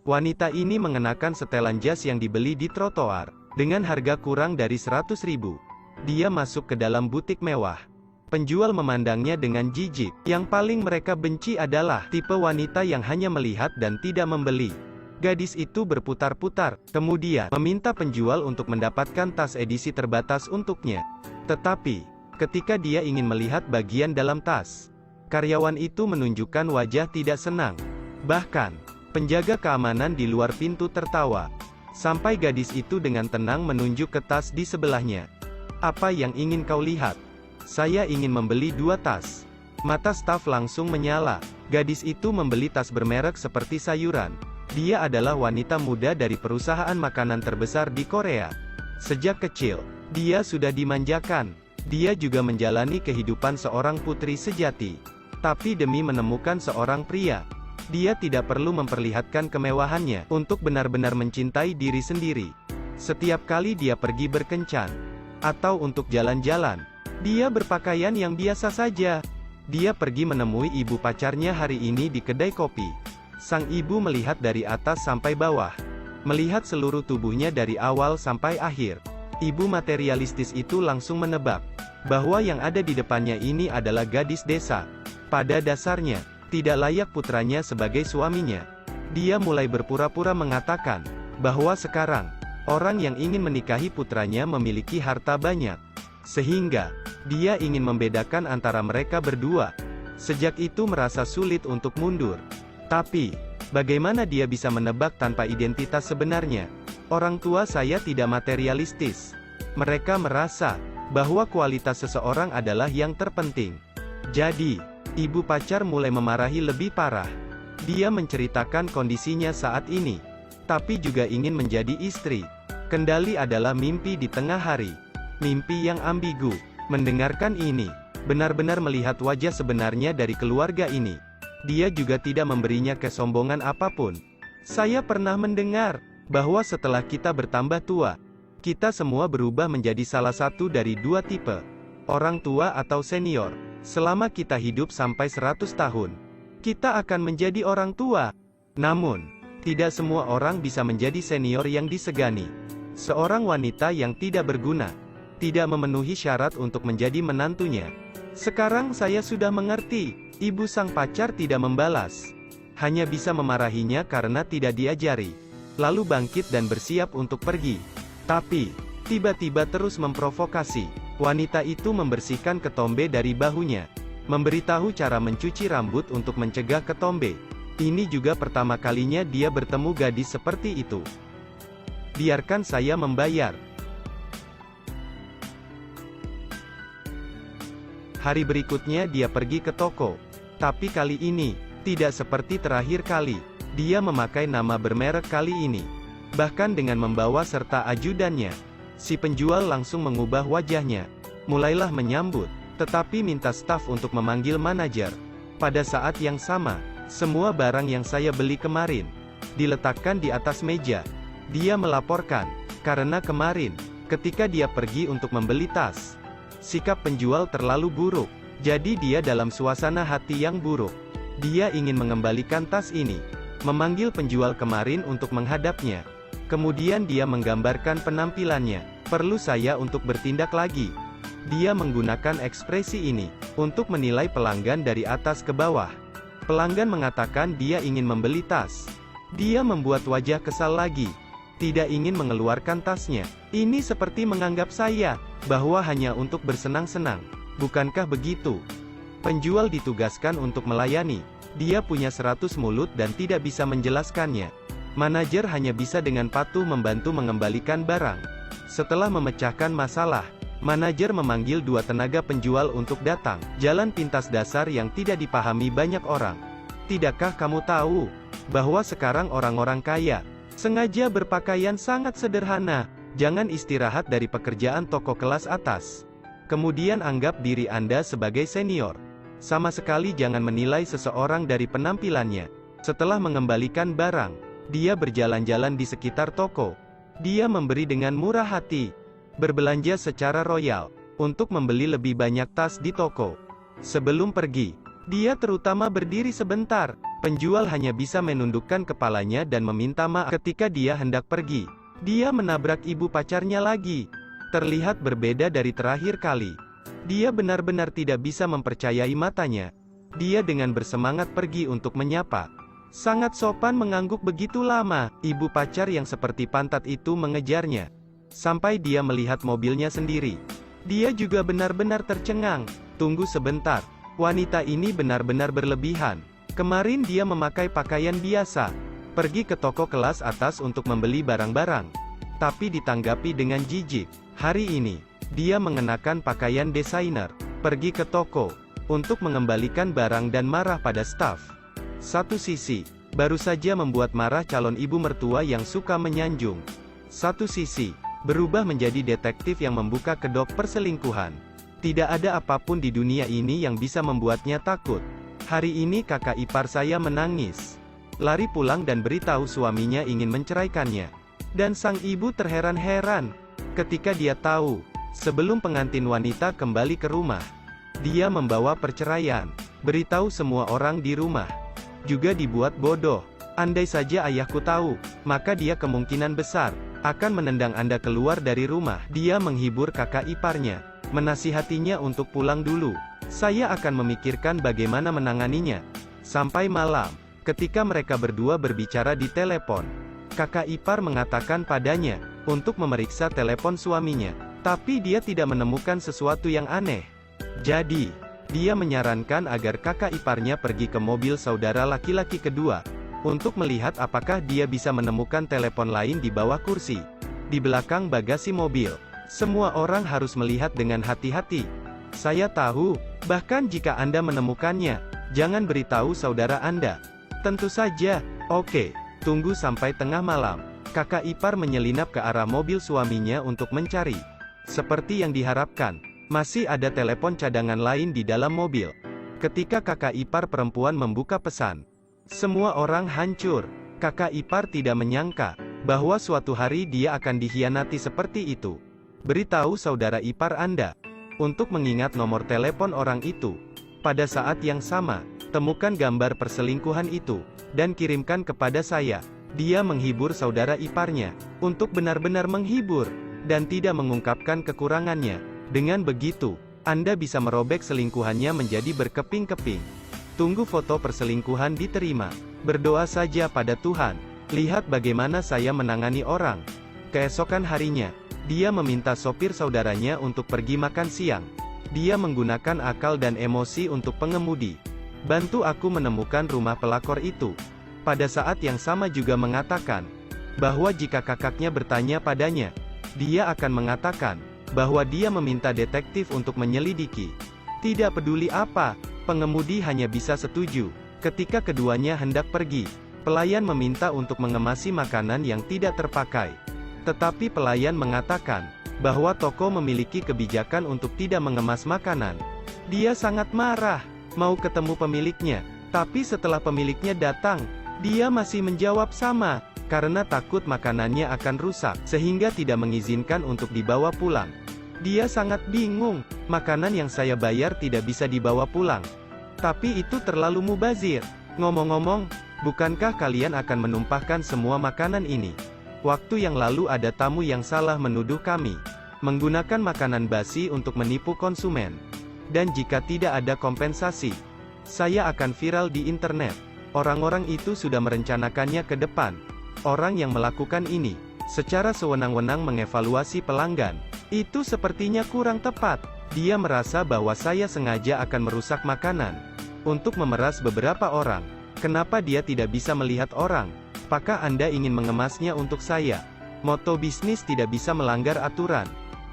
Wanita ini mengenakan setelan jas yang dibeli di trotoar, dengan harga kurang dari 100.000. Dia masuk ke dalam butik mewah. Penjual memandangnya dengan jijik. Yang paling mereka benci adalah tipe wanita yang hanya melihat dan tidak membeli. Gadis itu berputar-putar, kemudian meminta penjual untuk mendapatkan tas edisi terbatas untuknya. Tetapi, ketika dia ingin melihat bagian dalam tas, karyawan itu menunjukkan wajah tidak senang. Bahkan, penjaga keamanan di luar pintu tertawa. Sampai gadis itu dengan tenang menunjuk ke tas di sebelahnya. "Apa yang ingin kau lihat?" "Saya ingin membeli 2 tas." Mata staf langsung menyala. Gadis itu membeli tas bermerek seperti sayuran. Dia adalah wanita muda dari perusahaan makanan terbesar di Korea. Sejak kecil, dia sudah dimanjakan. Dia juga menjalani kehidupan seorang putri sejati. Tapi demi menemukan seorang pria, dia tidak perlu memperlihatkan kemewahannya untuk benar-benar mencintai diri sendiri. Setiap kali dia pergi berkencan, atau untuk jalan-jalan, dia berpakaian yang biasa saja. Dia pergi menemui ibu pacarnya hari ini di kedai kopi. Sang ibu melihat dari atas sampai bawah. Melihat seluruh tubuhnya dari awal sampai akhir. Ibu materialistis itu langsung menebak bahwa yang ada di depannya ini adalah gadis desa. Pada dasarnya, tidak layak putranya sebagai suaminya. Dia mulai berpura-pura mengatakan bahwa sekarang, orang yang ingin menikahi putranya memiliki harta banyak. Sehingga, dia ingin membedakan antara mereka berdua. Sejak itu merasa sulit untuk mundur. Tapi, bagaimana dia bisa menebak tanpa identitas sebenarnya? Orang tua saya tidak materialistis. Mereka merasa bahwa kualitas seseorang adalah yang terpenting. Jadi, ibu pacar mulai memarahi lebih parah. Dia menceritakan kondisinya saat ini, tapi juga ingin menjadi istri. Kendali adalah mimpi di tengah hari. Mimpi yang ambigu. Mendengarkan ini, benar-benar melihat wajah sebenarnya dari keluarga ini. Dia juga tidak memberinya kesombongan apapun. "Saya pernah mendengar bahwa setelah kita bertambah tua, kita semua berubah menjadi salah satu dari 2 tipe. Orang tua atau senior. Selama kita hidup sampai 100 tahun, kita akan menjadi orang tua. Namun, tidak semua orang bisa menjadi senior yang disegani. Seorang wanita yang tidak berguna, tidak memenuhi syarat untuk menjadi menantunya." "Sekarang saya sudah mengerti." Ibu sang pacar tidak membalas. Hanya bisa memarahinya karena tidak diajari. Lalu bangkit dan bersiap untuk pergi. Tapi, tiba-tiba terus memprovokasi. Wanita itu membersihkan ketombe dari bahunya. Memberitahu cara mencuci rambut untuk mencegah ketombe. Ini juga pertama kalinya dia bertemu gadis seperti itu. "Biarkan saya membayar." Hari berikutnya dia pergi ke toko. Tapi kali ini, tidak seperti terakhir kali. Dia memakai nama bermerek kali ini. Bahkan dengan membawa serta ajudannya. Si penjual langsung mengubah wajahnya. Mulailah menyambut, tetapi minta staf untuk memanggil manajer. Pada saat yang sama, semua barang yang saya beli kemarin diletakkan di atas meja. Dia melaporkan, karena kemarin, ketika dia pergi untuk membeli tas, sikap penjual terlalu buruk. Jadi dia dalam suasana hati yang buruk. Dia ingin mengembalikan tas ini. Memanggil penjual kemarin untuk menghadapnya. Kemudian dia menggambarkan penampilannya. "Perlu saya untuk bertindak lagi?" Dia menggunakan ekspresi ini untuk menilai pelanggan dari atas ke bawah. Pelanggan mengatakan dia ingin membeli tas. Dia membuat wajah kesal lagi. Tidak ingin mengeluarkan tasnya. "Ini seperti menganggap saya bahwa hanya untuk bersenang-senang. Bukankah begitu?" Penjual ditugaskan untuk melayani. Dia punya 100 mulut dan tidak bisa menjelaskannya. Manajer hanya bisa dengan patuh membantu mengembalikan barang. Setelah memecahkan masalah, manajer memanggil 2 tenaga penjual untuk datang. Jalan pintas dasar yang tidak dipahami banyak orang. "Tidakkah kamu tahu bahwa sekarang orang-orang kaya sengaja berpakaian sangat sederhana? Jangan istirahat dari pekerjaan toko kelas atas. Kemudian anggap diri Anda sebagai senior. Sama sekali jangan menilai seseorang dari penampilannya." Setelah mengembalikan barang, dia berjalan-jalan di sekitar toko. Dia memberi dengan murah hati. Berbelanja secara royal, untuk membeli lebih banyak tas di toko. Sebelum pergi, dia terutama berdiri sebentar, Penjual hanya bisa menundukkan kepalanya dan meminta maaf ketika dia hendak pergi. Dia menabrak ibu pacarnya lagi. Terlihat berbeda dari terakhir kali. Dia benar-benar tidak bisa mempercayai matanya. Dia dengan bersemangat pergi untuk menyapa. Sangat sopan mengangguk begitu lama. Ibu pacar yang seperti pantat itu mengejarnya. Sampai dia melihat mobilnya sendiri. Dia juga benar-benar tercengang. Tunggu sebentar. Wanita ini benar-benar berlebihan. Kemarin dia memakai pakaian biasa. Pergi ke toko kelas atas untuk membeli barang-barang. Tapi ditanggapi dengan jijik. Hari ini, dia mengenakan pakaian desainer. Pergi ke toko. Untuk mengembalikan barang dan marah pada staf. Satu sisi, baru saja membuat marah calon ibu mertua yang suka menyanjung. Satu sisi, berubah menjadi detektif yang membuka kedok perselingkuhan. Tidak ada apapun di dunia ini yang bisa membuatnya takut. Hari ini kakak ipar saya menangis. Lari pulang dan beritahu suaminya ingin menceraikannya. Dan sang ibu terheran-heran. Ketika dia tahu, sebelum pengantin wanita kembali ke rumah, dia membawa perceraian. Beritahu semua orang di rumah. Juga dibuat bodoh. Andai saja ayahku tahu, maka dia kemungkinan besar akan menendang Anda keluar dari rumah. Dia menghibur kakak iparnya. Menasihatinya untuk pulang dulu. Saya akan memikirkan bagaimana menanganinya. Sampai malam, ketika mereka berdua berbicara di telepon, kakak ipar mengatakan padanya, untuk memeriksa telepon suaminya. Tapi dia tidak menemukan sesuatu yang aneh. Jadi, dia menyarankan agar kakak iparnya pergi ke mobil saudara laki-laki kedua, untuk melihat apakah dia bisa menemukan telepon lain di bawah kursi, di belakang bagasi mobil. Semua orang harus melihat dengan hati-hati. Saya tahu, bahkan jika Anda menemukannya, jangan beritahu saudara Anda. Tentu saja. Oke, tunggu sampai tengah malam. Kakak ipar menyelinap ke arah mobil suaminya untuk mencari. Seperti yang diharapkan, masih ada telepon cadangan lain di dalam mobil. Ketika kakak ipar perempuan membuka pesan, semua orang hancur. Kakak ipar tidak menyangka bahwa suatu hari dia akan dikhianati seperti itu. Beritahu saudara ipar Anda untuk mengingat nomor telepon orang itu. Pada saat yang sama, temukan gambar perselingkuhan itu, dan kirimkan kepada saya. Dia menghibur saudara iparnya, untuk benar-benar menghibur, dan tidak mengungkapkan kekurangannya. Dengan begitu, Anda bisa merobek selingkuhannya menjadi berkeping-keping. Tunggu foto perselingkuhan diterima. Berdoa saja pada Tuhan. Lihat bagaimana saya menangani orang. Keesokan harinya, dia meminta sopir saudaranya untuk pergi makan siang. Dia menggunakan akal dan emosi untuk pengemudi. Bantu aku menemukan rumah pelakor itu. Pada saat yang sama juga mengatakan, bahwa jika kakaknya bertanya padanya, dia akan mengatakan, bahwa dia meminta detektif untuk menyelidiki. Tidak peduli apa, pengemudi hanya bisa setuju. Ketika keduanya hendak pergi, pelayan meminta untuk mengemasi makanan yang tidak terpakai. Tetapi pelayan mengatakan, bahwa toko memiliki kebijakan untuk tidak mengemas makanan. Dia sangat marah, mau ketemu pemiliknya, tapi setelah pemiliknya datang, dia masih menjawab sama, karena takut makanannya akan rusak, sehingga tidak mengizinkan untuk dibawa pulang. Dia sangat bingung, makanan yang saya bayar tidak bisa dibawa pulang. Tapi itu terlalu mubazir. Ngomong-ngomong, bukankah kalian akan menumpahkan semua makanan ini? Waktu yang lalu ada tamu yang salah menuduh kami menggunakan makanan basi untuk menipu konsumen. Dan jika tidak ada kompensasi, saya akan viral di internet. Orang-orang itu sudah merencanakannya ke depan. Orang yang melakukan ini, secara sewenang-wenang mengevaluasi pelanggan. Itu sepertinya kurang tepat. Dia merasa bahwa saya sengaja akan merusak makanan untuk memeras beberapa orang. Kenapa dia tidak bisa melihat orang? Apakah Anda ingin mengemasnya untuk saya? Moto bisnis tidak bisa melanggar aturan.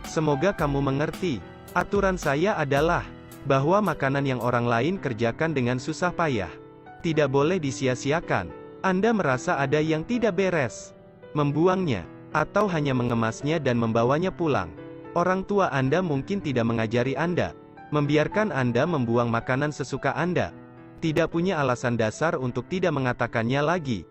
Semoga kamu mengerti. Aturan saya adalah bahwa makanan yang orang lain kerjakan dengan susah payah tidak boleh disia-siakan. Anda merasa ada yang tidak beres, membuangnya, atau hanya mengemasnya dan membawanya pulang. Orang tua Anda mungkin tidak mengajari Anda, membiarkan Anda membuang makanan sesuka Anda. Tidak punya alasan dasar untuk tidak mengatakannya lagi.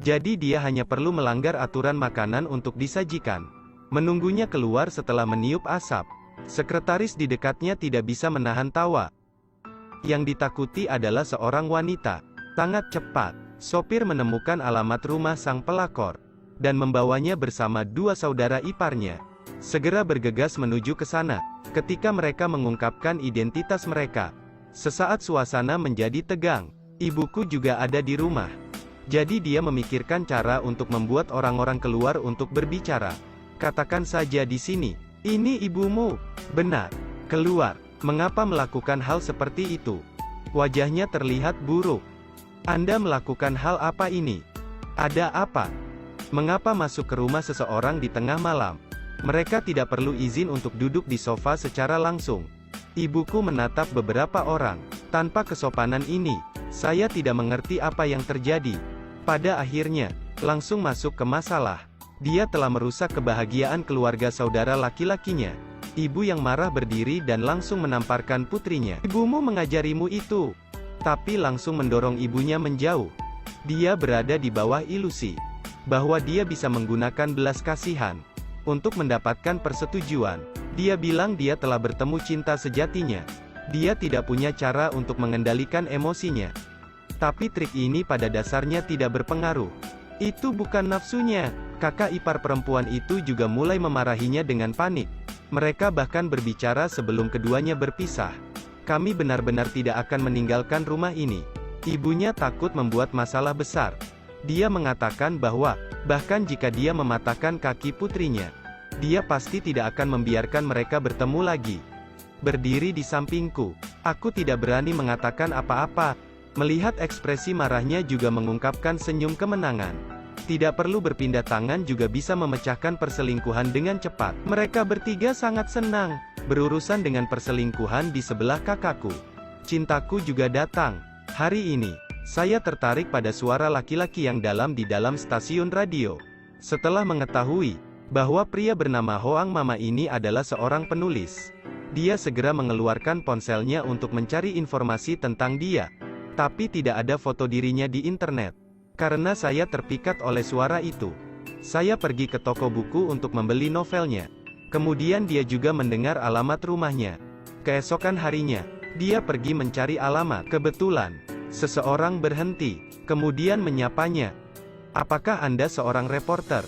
Jadi dia hanya perlu melanggar aturan makanan untuk disajikan. Menunggunya keluar setelah meniup asap. Sekretaris di dekatnya tidak bisa menahan tawa. Yang ditakuti adalah seorang wanita. Sangat cepat, sopir menemukan alamat rumah sang pelakor, dan membawanya bersama dua saudara iparnya. Segera bergegas menuju ke sana. Ketika mereka mengungkapkan identitas mereka, sesaat suasana menjadi tegang. Ibuku juga ada di rumah. Jadi dia memikirkan cara untuk membuat orang-orang keluar untuk berbicara. Katakan saja di sini, ini ibumu. Benar. Keluar. Mengapa melakukan hal seperti itu? Wajahnya terlihat buruk. Anda melakukan hal apa ini? Ada apa? Mengapa masuk ke rumah seseorang di tengah malam? Mereka tidak perlu izin untuk duduk di sofa secara langsung. Ibuku menatap beberapa orang. Tanpa kesopanan ini, saya tidak mengerti apa yang terjadi. Pada akhirnya, langsung masuk ke masalah. Dia telah merusak kebahagiaan keluarga saudara laki-lakinya. Ibu yang marah berdiri dan langsung menamparkan putrinya. Ibumu mengajarimu itu. Tapi langsung mendorong ibunya menjauh. Dia berada di bawah ilusi bahwa dia bisa menggunakan belas kasihan untuk mendapatkan persetujuan. Dia bilang dia telah bertemu cinta sejatinya. Dia tidak punya cara untuk mengendalikan emosinya. Tapi trik ini pada dasarnya tidak berpengaruh. Itu bukan nafsunya. Kakak ipar perempuan itu juga mulai memarahinya dengan panik. Mereka bahkan berbicara sebelum keduanya berpisah. Kami benar-benar tidak akan meninggalkan rumah ini. Ibunya takut membuat masalah besar. Dia mengatakan bahwa, bahkan jika dia mematahkan kaki putrinya, dia pasti tidak akan membiarkan mereka bertemu lagi. Berdiri di sampingku, aku tidak berani mengatakan apa-apa. Melihat ekspresi marahnya juga mengungkapkan senyum kemenangan. Tidak perlu berpindah tangan juga bisa memecahkan perselingkuhan dengan cepat. Mereka bertiga sangat senang berurusan dengan perselingkuhan di sebelah kakakku. Cintaku juga datang. Hari ini, saya tertarik pada suara laki-laki yang dalam di dalam stasiun radio. Setelah mengetahui bahwa pria bernama Hoang Mama ini adalah seorang penulis, dia segera mengeluarkan ponselnya untuk mencari informasi tentang dia. Tapi tidak ada foto dirinya di internet. Karena saya terpikat oleh suara itu, saya pergi ke toko buku untuk membeli novelnya. Kemudian dia juga mendengar alamat rumahnya. Keesokan harinya, dia pergi mencari alamat. Kebetulan, seseorang berhenti, kemudian menyapanya. Apakah Anda seorang reporter?